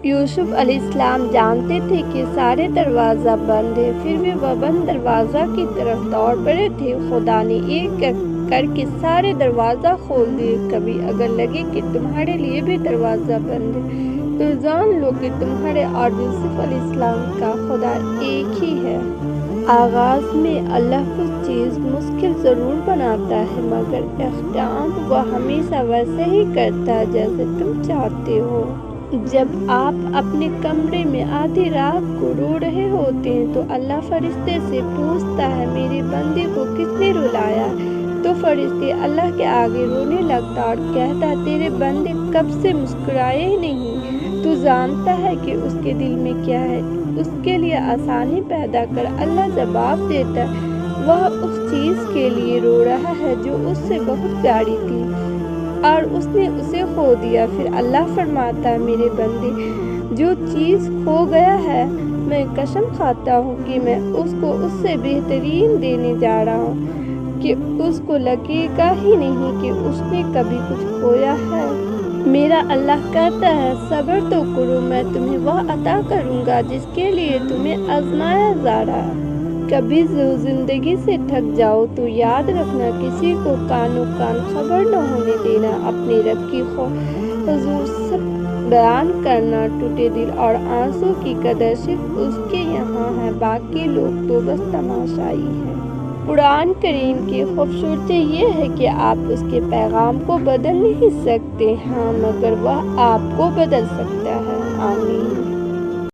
یوسف علیہ السلام جانتے تھے کہ سارے دروازہ بند ہے، پھر بھی وہ بند دروازہ کی طرف دوڑ پڑے تھے۔ خدا نے ایک کر کے سارے دروازہ کھول دیے۔ کبھی اگر لگے کہ تمہارے لیے بھی دروازہ بند ہے تو جان لو کہ تمہارے اور یوسف علیہ السلام کا خدا ایک ہی ہے۔ آغاز میں اللہ کچھ چیز مشکل ضرور بناتا ہے، مگر اختتام وہ ہمیشہ ویسے ہی کرتا ہے جیسے تم چاہتے ہو۔ جب آپ اپنے کمرے میں آدھی رات کو رو رہے ہوتے ہیں تو اللہ فرشتے سے پوچھتا ہے میرے بندے کو کس نے رلایا؟ تو فرشتے اللہ کے آگے رونے لگتا اور کہتا تیرے بندے کب سے مسکرائے ہی نہیں، تو جانتا ہے کہ اس کے دل میں کیا ہے، اس کے لیے آسانی پیدا کر۔ اللہ جواب دیتا ہے وہ اس چیز کے لیے رو رہا ہے جو اس سے بہت پیاری تھی اور اس نے اسے کھو دیا۔ پھر اللہ فرماتا ہے میرے بندے جو چیز کھو گیا ہے میں قسم کھاتا ہوں کہ میں اس کو اس سے بہترین دینے جا رہا ہوں کہ اس کو لگے گا ہی نہیں کہ اس نے کبھی کچھ کھویا ہے۔ میرا اللہ کہتا ہے صبر تو کرو، میں تمہیں وہ عطا کروں گا جس کے لیے تمہیں آزمایا جا رہا ہے۔ کبھی زندگی سے تھک جاؤ تو یاد رکھنا کسی کو کانوں کان خبر نہ ہونے دینا، اپنے رب کی حضور سب بیان کرنا، ٹوٹے دل اور آنسو کی قدر صرف اس کے یہاں ہے، باقی لوگ تو بس تماشائی ہیں۔ قرآن کریم کی خوبصورتی یہ ہے کہ آپ اس کے پیغام کو بدل نہیں سکتے، ہاں مگر وہ آپ کو بدل سکتا ہے۔ آمین۔